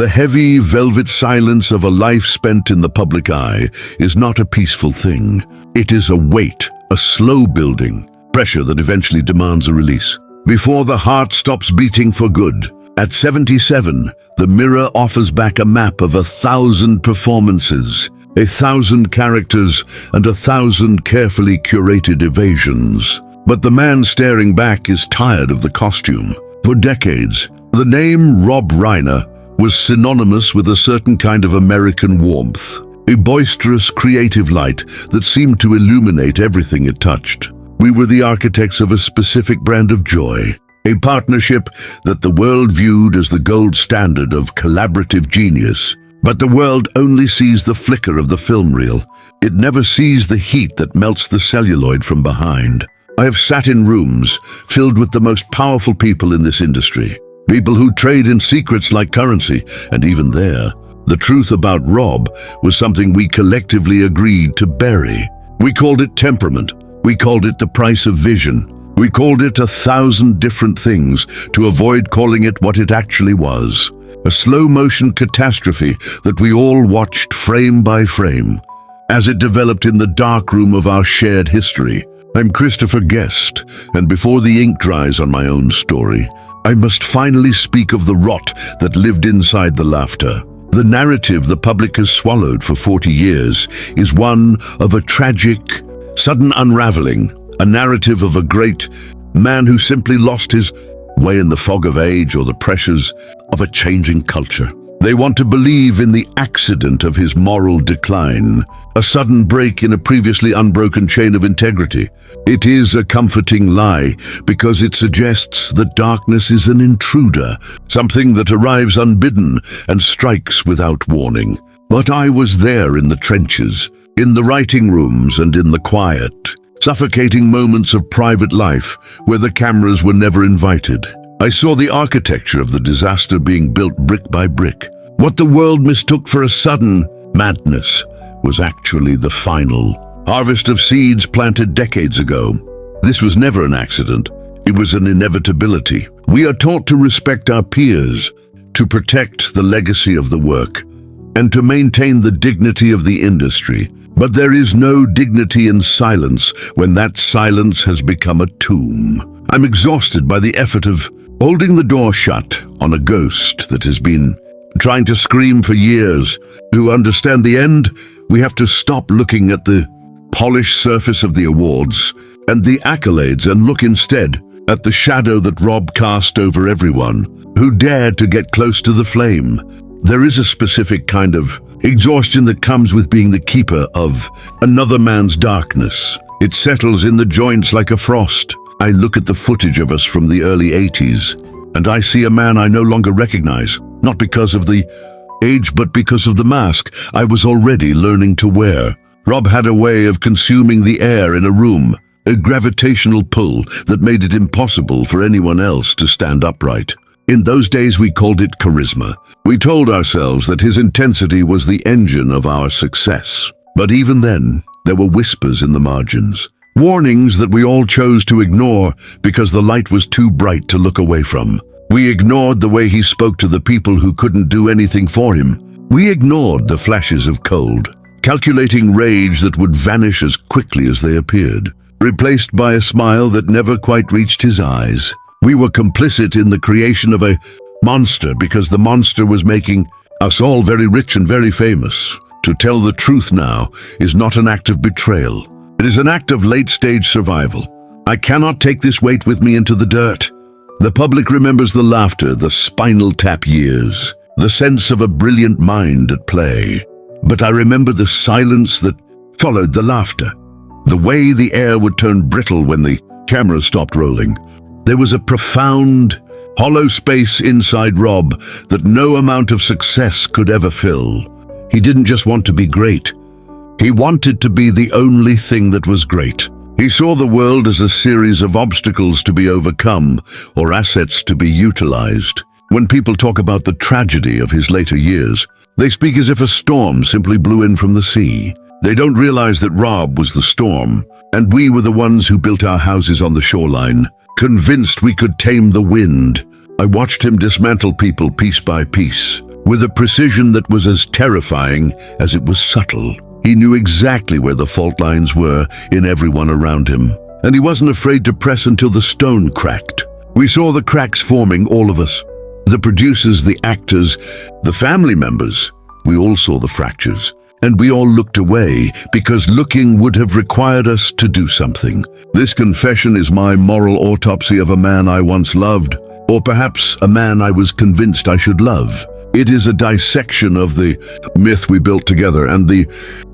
The heavy, velvet silence of a life spent in the public eye is not a peaceful thing. It is a weight, a slow building, pressure that eventually demands a release. Before the heart stops beating for good, at 77, the mirror offers back a map of 1,000 performances, 1,000 characters, and 1,000 carefully curated evasions. But the man staring back is tired of the costume. For decades, the name Rob Reiner was synonymous with a certain kind of American warmth, a boisterous, creative light that seemed to illuminate everything it touched. We were the architects of a specific brand of joy, a partnership that the world viewed as the gold standard of collaborative genius. But the world only sees the flicker of the film reel. It never sees the heat that melts the celluloid from behind. I have sat in rooms filled with the most powerful people in this industry, people who trade in secrets like currency, and even there, the truth about Rob was something we collectively agreed to bury. We called it temperament. We called it the price of vision. We called it 1,000 different things to avoid calling it what it actually was. A slow-motion catastrophe that we all watched frame by frame as it developed in the dark room of our shared history. I'm Christopher Guest, and before the ink dries on my own story, I must finally speak of the rot that lived inside the laughter. The narrative the public has swallowed for 40 years is one of a tragic, sudden unraveling, a narrative of a great man who simply lost his way in the fog of age or the pressures of a changing culture. They want to believe in the accident of his moral decline, a sudden break in a previously unbroken chain of integrity. It is a comforting lie because it suggests that darkness is an intruder, something that arrives unbidden and strikes without warning. But I was there in the trenches, in the writing rooms and in the quiet, suffocating moments of private life where the cameras were never invited. I saw the architecture of the disaster being built brick by brick. What the world mistook for a sudden madness was actually the final harvest of seeds planted decades ago. This was never an accident. It was an inevitability. We are taught to respect our peers, to protect the legacy of the work, and to maintain the dignity of the industry. But there is no dignity in silence when that silence has become a tomb. I'm exhausted by the effort of holding the door shut on a ghost that has been trying to scream for years. To understand the end, we have to stop looking at the polished surface of the awards and the accolades and look instead at the shadow that Rob cast over everyone who dared to get close to the flame. There is a specific kind of exhaustion that comes with being the keeper of another man's darkness. It settles in the joints like a frost. I look at the footage of us from the early 80s, and I see a man I no longer recognize, not because of the age, but because of the mask I was already learning to wear. Rob had a way of consuming the air in a room, a gravitational pull that made it impossible for anyone else to stand upright. In those days, we called it charisma. We told ourselves that his intensity was the engine of our success. But even then, there were whispers in the margins. Warnings that we all chose to ignore because the light was too bright to look away from. We ignored the way he spoke to the people who couldn't do anything for him. We ignored the flashes of cold, calculating rage that would vanish as quickly as they appeared, replaced by a smile that never quite reached his eyes. We were complicit in the creation of a monster because the monster was making us all very rich and very famous. To tell the truth now is not an act of betrayal. It is an act of late-stage survival. I cannot take this weight with me into the dirt. The public remembers the laughter, the Spinal Tap years, the sense of a brilliant mind at play. But I remember the silence that followed the laughter, the way the air would turn brittle when the camera stopped rolling. There was a profound, hollow space inside Rob that no amount of success could ever fill. He didn't just want to be great. He wanted to be the only thing that was great. He saw the world as a series of obstacles to be overcome or assets to be utilized. When people talk about the tragedy of his later years, they speak as if a storm simply blew in from the sea. They don't realize that Rob was the storm, and we were the ones who built our houses on the shoreline, convinced we could tame the wind. I watched him dismantle people piece by piece, with a precision that was as terrifying as it was subtle. He knew exactly where the fault lines were in everyone around him, and he wasn't afraid to press until the stone cracked. We saw the cracks forming, all of us. The producers, the actors, the family members. We all saw the fractures, and we all looked away because looking would have required us to do something. This confession is my moral autopsy of a man I once loved, or perhaps a man I was convinced I should love. It is a dissection of the myth we built together and the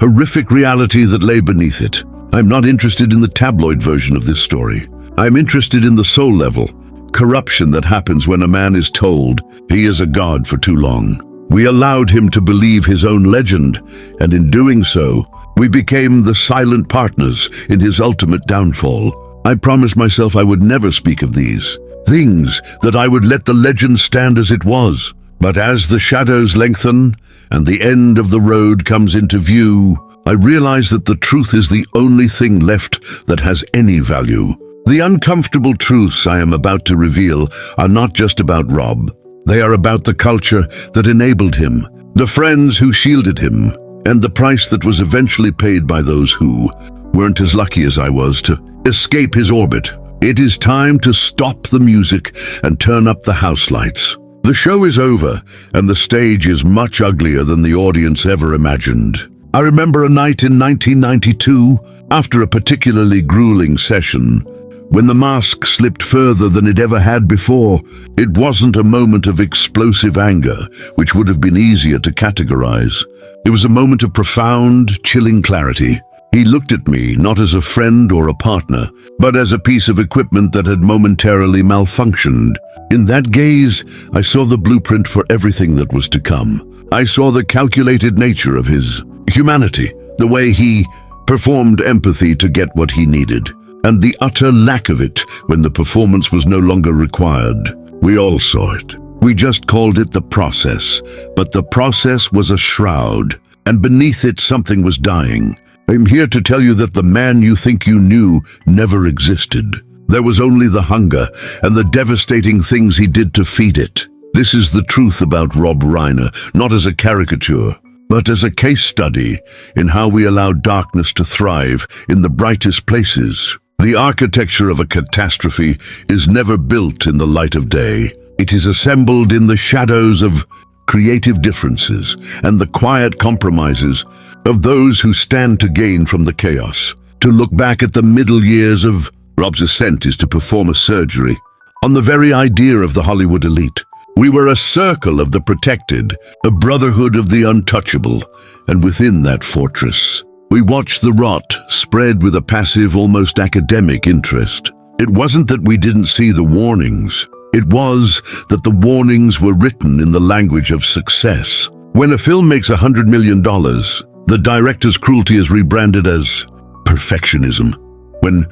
horrific reality that lay beneath it. I'm not interested in the tabloid version of this story. I'm interested in the soul level corruption that happens when a man is told he is a god for too long. We allowed him to believe his own legend, and in doing so, we became the silent partners in his ultimate downfall. I promised myself I would never speak of these things, that I would let the legend stand as it was. But as the shadows lengthen and the end of the road comes into view, I realize that the truth is the only thing left that has any value. The uncomfortable truths I am about to reveal are not just about Rob. They are about the culture that enabled him, the friends who shielded him, and the price that was eventually paid by those who weren't as lucky as I was to escape his orbit. It is time to stop the music and turn up the house lights. The show is over, and the stage is much uglier than the audience ever imagined. I remember a night in 1992, after a particularly grueling session, when the mask slipped further than it ever had before. It wasn't a moment of explosive anger, which would have been easier to categorize. It was a moment of profound, chilling clarity. He looked at me, not as a friend or a partner, but as a piece of equipment that had momentarily malfunctioned. In that gaze, I saw the blueprint for everything that was to come. I saw the calculated nature of his humanity, the way he performed empathy to get what he needed, and the utter lack of it when the performance was no longer required. We all saw it. We just called it the process, but the process was a shroud, and beneath it something was dying. I'm here to tell you that the man you think you knew never existed. There was only the hunger and the devastating things he did to feed it. This is the truth about Rob Reiner, not as a caricature, but as a case study in how we allow darkness to thrive in the brightest places. The architecture of a catastrophe is never built in the light of day. It is assembled in the shadows of creative differences and the quiet compromises of those who stand to gain from the chaos. To look back at the middle years of Rob's ascent is to perform a surgery on the very idea of the Hollywood elite. We were a circle of the protected, a brotherhood of the untouchable, and within that fortress, we watched the rot spread with a passive, almost academic interest. It wasn't that we didn't see the warnings. It was that the warnings were written in the language of success. When a film makes $100 million, the director's cruelty is rebranded as perfectionism. When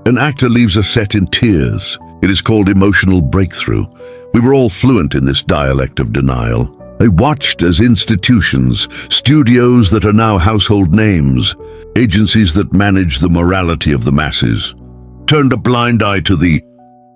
an actor leaves a set in tears, it is called emotional breakthrough. We were all fluent in this dialect of denial. I watched as institutions, studios that are now household names, agencies that manage the morality of the masses, turned a blind eye to the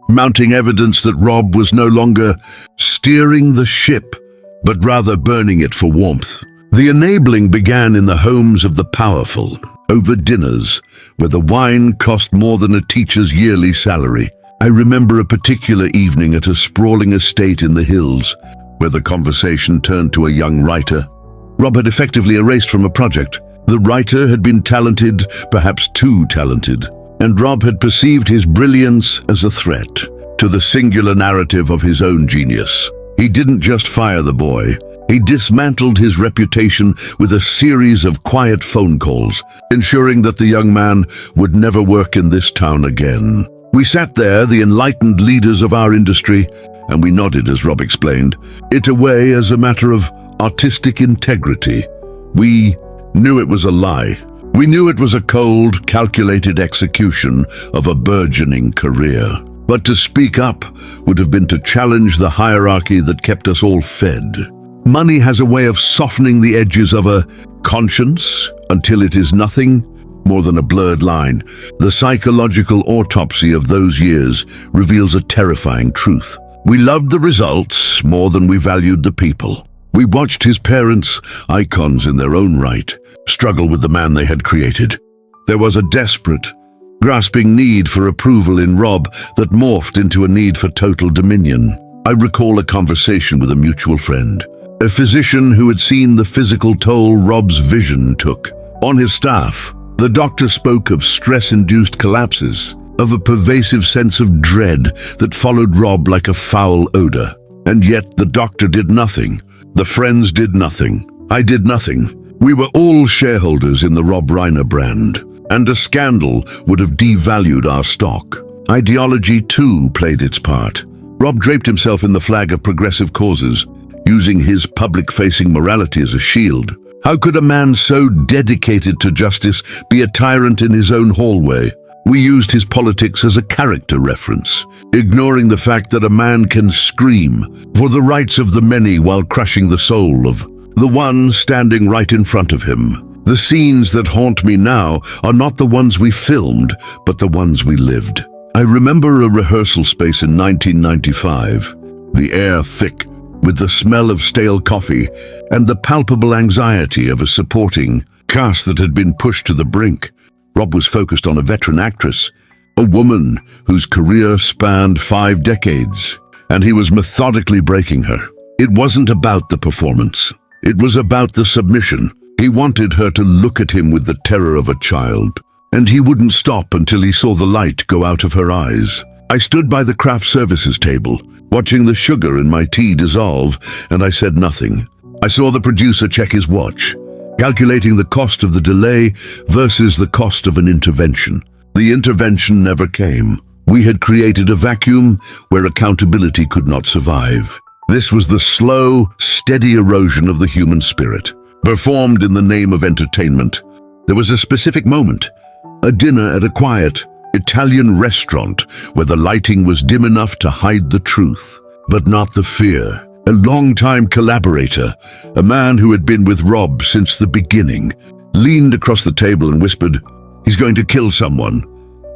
mounting evidence that Rob was no longer steering the ship, but rather burning it for warmth. The enabling began in the homes of the powerful, over dinners, where the wine cost more than a teacher's yearly salary. I remember a particular evening at a sprawling estate in the hills, where the conversation turned to a young writer. Rob had effectively erased from a project. The writer had been talented, perhaps too talented, and Rob had perceived his brilliance as a threat to the singular narrative of his own genius. He didn't just fire the boy. He dismantled his reputation with a series of quiet phone calls, ensuring that the young man would never work in this town again. We sat there, the enlightened leaders of our industry, and we nodded as Rob explained it away as a matter of artistic integrity. We knew it was a lie. We knew it was a cold, calculated execution of a burgeoning career. But to speak up would have been to challenge the hierarchy that kept us all fed. Money has a way of softening the edges of a conscience until it is nothing more than a blurred line. The psychological autopsy of those years reveals a terrifying truth. We loved the results more than we valued the people. We watched his parents, icons in their own right, struggle with the man they had created. There was a desperate, grasping need for approval in Rob that morphed into a need for total dominion. I recall a conversation with a mutual friend, a physician who had seen the physical toll Rob's vision took. On his staff, the doctor spoke of stress-induced collapses, of a pervasive sense of dread that followed Rob like a foul odor. And yet the doctor did nothing. The friends did nothing. I did nothing. We were all shareholders in the Rob Reiner brand, and a scandal would have devalued our stock. Ideology, too, played its part. Rob draped himself in the flag of progressive causes, using his public-facing morality as a shield. How could a man so dedicated to justice be a tyrant in his own hallway? We used his politics as a character reference, ignoring the fact that a man can scream for the rights of the many while crushing the soul of the one standing right in front of him. The scenes that haunt me now are not the ones we filmed, but the ones we lived. I remember a rehearsal space in 1995, the air thick with the smell of stale coffee and the palpable anxiety of a supporting cast that had been pushed to the brink. Rob was focused on a veteran actress, a woman whose career spanned 5 decades, and he was methodically breaking her. It wasn't about the performance. It was about the submission. He wanted her to look at him with the terror of a child, and he wouldn't stop until he saw the light go out of her eyes. I stood by the craft services table, watching the sugar in my tea dissolve, and I said nothing. I saw the producer check his watch, calculating the cost of the delay versus the cost of an intervention. The intervention never came. We had created a vacuum where accountability could not survive. This was the slow, steady erosion of the human spirit, performed in the name of entertainment. There was a specific moment, a dinner at a quiet Italian restaurant where the lighting was dim enough to hide the truth, but not the fear. A long-time collaborator, a man who had been with Rob since the beginning, leaned across the table and whispered, "He's going to kill someone.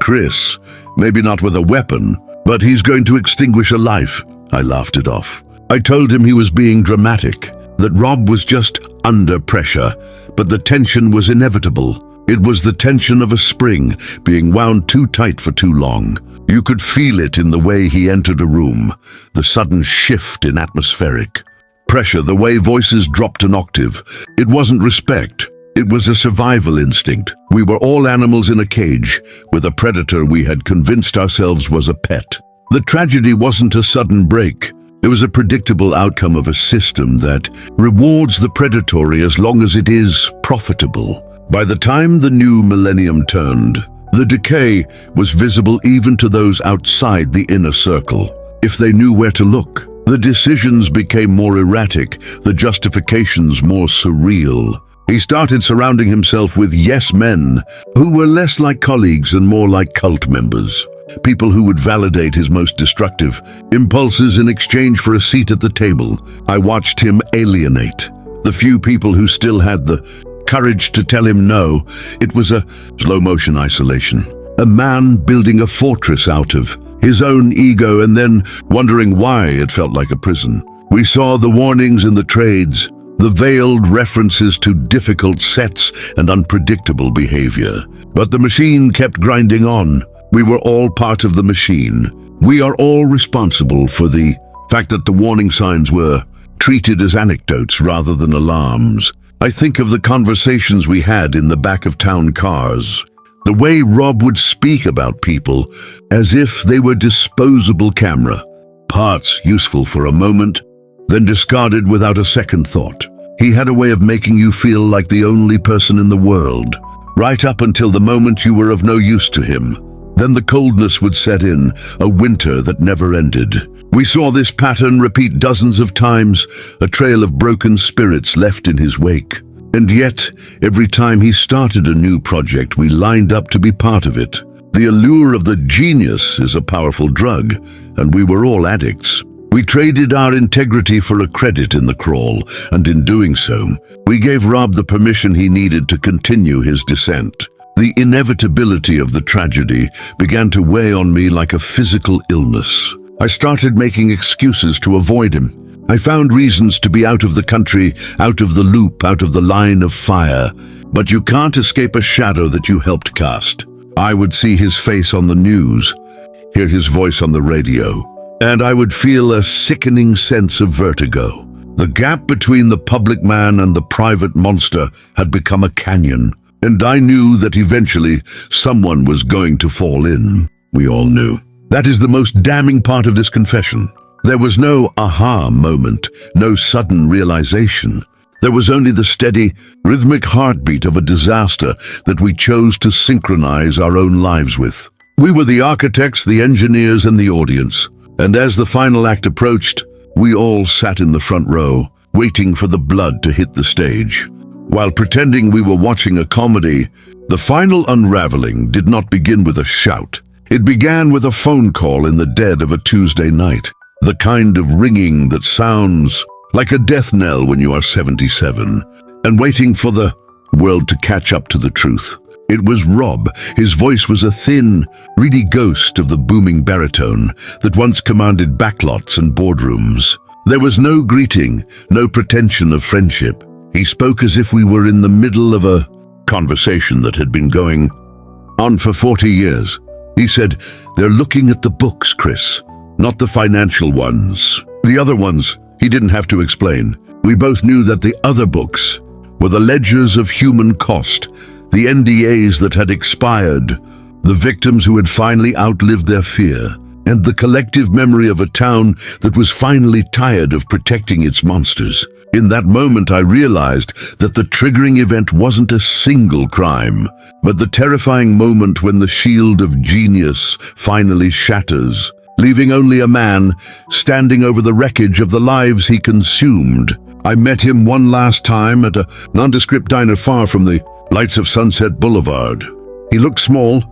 Chris, maybe not with a weapon, but he's going to extinguish a life." I laughed it off. I told him he was being dramatic, that Rob was just under pressure, but the tension was inevitable. It was the tension of a spring being wound too tight for too long. You could feel it in the way he entered a room, the sudden shift in atmospheric pressure, the way voices dropped an octave. It wasn't respect. It was a survival instinct. We were all animals in a cage with a predator we had convinced ourselves was a pet. The tragedy wasn't a sudden break. It was a predictable outcome of a system that rewards the predatory as long as it is profitable. By the time the new millennium turned, the decay was visible even to those outside the inner circle. If they knew where to look, the decisions became more erratic, the justifications more surreal. He started surrounding himself with yes men who were less like colleagues and more like cult members. People who would validate his most destructive impulses in exchange for a seat at the table. I watched him alienate the few people who still had the courage to tell him no. It was a slow-motion isolation. A man building a fortress out of his own ego and then wondering why it felt like a prison. We saw the warnings in the trades, the veiled references to difficult sets and unpredictable behavior. But the machine kept grinding on. We were all part of the machine. We are all responsible for the fact that the warning signs were treated as anecdotes rather than alarms. I think of the conversations we had in the back of town cars, the way Rob would speak about people as if they were disposable camera, parts useful for a moment, then discarded without a second thought. He had a way of making you feel like the only person in the world, right up until the moment you were of no use to him. Then the coldness would set in, a winter that never ended. We saw this pattern repeat dozens of times, a trail of broken spirits left in his wake. And yet, every time he started a new project, we lined up to be part of it. The allure of the genius is a powerful drug, and we were all addicts. We traded our integrity for a credit in the crawl, and in doing so, we gave Rob the permission he needed to continue his descent. The inevitability of the tragedy began to weigh on me like a physical illness. I started making excuses to avoid him. I found reasons to be out of the country, out of the loop, out of the line of fire. But you can't escape a shadow that you helped cast. I would see his face on the news, hear his voice on the radio, and I would feel a sickening sense of vertigo. The gap between the public man and the private monster had become a canyon, and I knew that eventually someone was going to fall in. We all knew. That is the most damning part of this confession. There was no aha moment, no sudden realization. There was only the steady, rhythmic heartbeat of a disaster that we chose to synchronize our own lives with. We were the architects, the engineers, and the audience. And as the final act approached, we all sat in the front row, waiting for the blood to hit the stage. While pretending we were watching a comedy, the final unraveling did not begin with a shout. It began with a phone call in the dead of a Tuesday night. The kind of ringing that sounds like a death knell when you are 77, and waiting for the world to catch up to the truth. It was Rob. His voice was a thin, reedy ghost of the booming baritone that once commanded backlots and boardrooms. There was no greeting, no pretension of friendship. He spoke as if we were in the middle of a conversation that had been going on for 40 years. He said, "They're looking at the books, Chris, not the financial ones. The other ones." He didn't have to explain. We both knew that the other books were the ledgers of human cost, the NDAs that had expired, the victims who had finally outlived their fear, and the collective memory of a town that was finally tired of protecting its monsters. In that moment, I realized that the triggering event wasn't a single crime, but the terrifying moment when the shield of genius finally shatters, leaving only a man standing over the wreckage of the lives he consumed. I met him one last time at a nondescript diner far from the lights of Sunset Boulevard. He looked small,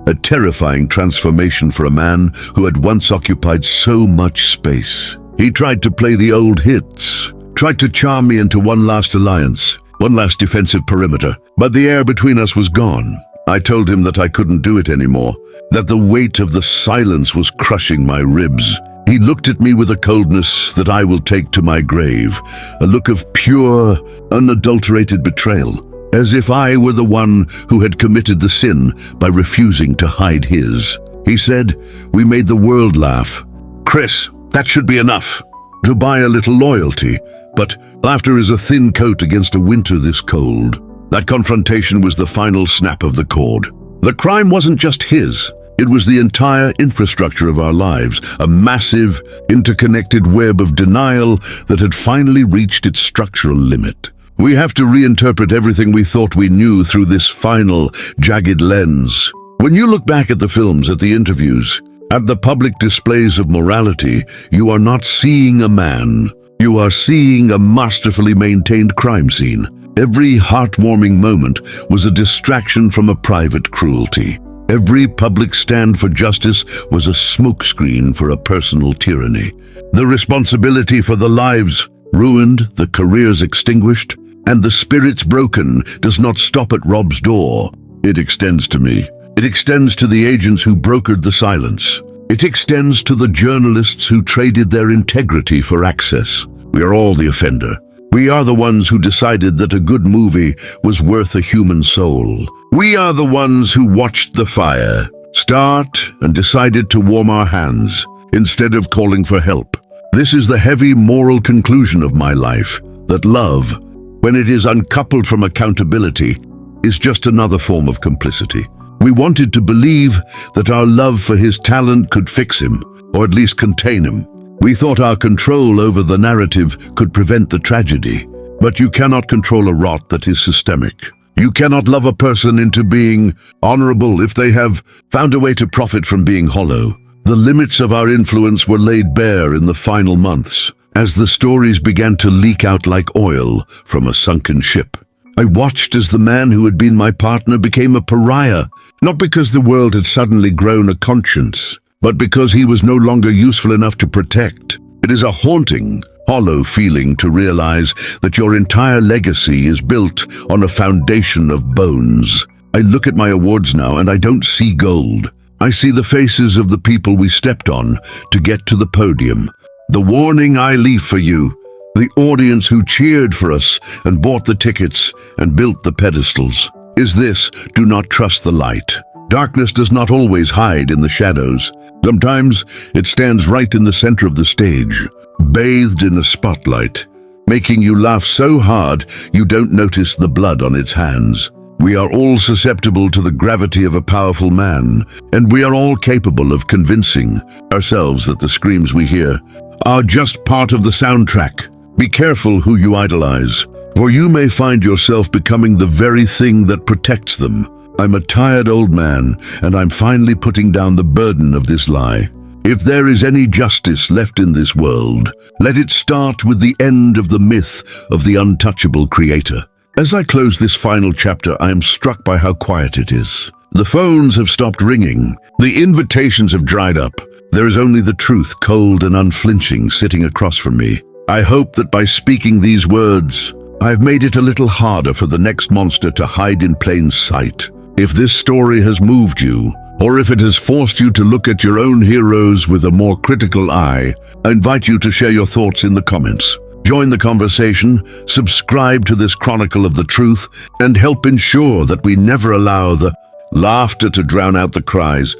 a terrifying transformation for a man who had once occupied so much space. He tried to play the old hits, tried to charm me into one last alliance, one last defensive perimeter, but the air between us was gone. I told him that I couldn't do it anymore, that the weight of the silence was crushing my ribs. He looked at me with a coldness that I will take to my grave, a look of pure, unadulterated betrayal, as if I were the one who had committed the sin by refusing to hide his. He said, "We made the world laugh. Chris, that should be enough to buy a little loyalty, but laughter is a thin coat against a winter this cold." That confrontation was the final snap of the cord. The crime wasn't just his. It was the entire infrastructure of our lives, a massive, interconnected web of denial that had finally reached its structural limit. We have to reinterpret everything we thought we knew through this final, jagged lens. When you look back at the films, at the interviews, at the public displays of morality, you are not seeing a man. You are seeing a masterfully maintained crime scene. Every heartwarming moment was a distraction from a private cruelty. Every public stand for justice was a smokescreen for a personal tyranny. The responsibility for the lives ruined, the careers extinguished, and the spirits broken does not stop at Rob's door. It extends to me. It extends to the agents who brokered the silence. It extends to the journalists who traded their integrity for access. We are all the offender. We are the ones who decided that a good movie was worth a human soul. We are the ones who watched the fire start and decided to warm our hands instead of calling for help. This is the heavy moral conclusion of my life, that love, when it is uncoupled from accountability, is just another form of complicity. We wanted to believe that our love for his talent could fix him, or at least contain him. We thought our control over the narrative could prevent the tragedy. But you cannot control a rot that is systemic. You cannot love a person into being honorable if they have found a way to profit from being hollow. The limits of our influence were laid bare in the final months, as the stories began to leak out like oil from a sunken ship. I watched as the man who had been my partner became a pariah, not because the world had suddenly grown a conscience, but because he was no longer useful enough to protect. It is a haunting, hollow feeling to realize that your entire legacy is built on a foundation of bones. I look at my awards now and I don't see gold. I see the faces of the people we stepped on to get to the podium. The warning I leave for you, the audience who cheered for us and bought the tickets and built the pedestals, is this: do not trust the light. Darkness does not always hide in the shadows. Sometimes it stands right in the center of the stage, bathed in a spotlight, making you laugh so hard you don't notice the blood on its hands. We are all susceptible to the gravity of a powerful man, and we are all capable of convincing ourselves that the screams we hear are just part of the soundtrack. Be careful who you idolize, for you may find yourself becoming the very thing that protects them. I'm a tired old man, and I'm finally putting down the burden of this lie. If there is any justice left in this world, let it start with the end of the myth of the untouchable creator. As I close this final chapter, I am struck by how quiet it is. The phones have stopped ringing. The invitations have dried up. There is only the truth, cold and unflinching, sitting across from me. I hope that by speaking these words, I've made it a little harder for the next monster to hide in plain sight. If this story has moved you, or if it has forced you to look at your own heroes with a more critical eye, I invite you to share your thoughts in the comments. Join the conversation, subscribe to this chronicle of the truth, and help ensure that we never allow the laughter to drown out the cries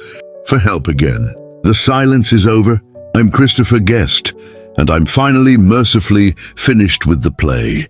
for help again. The silence is over. I'm Christopher Guest, and I'm finally mercifully finished with the play.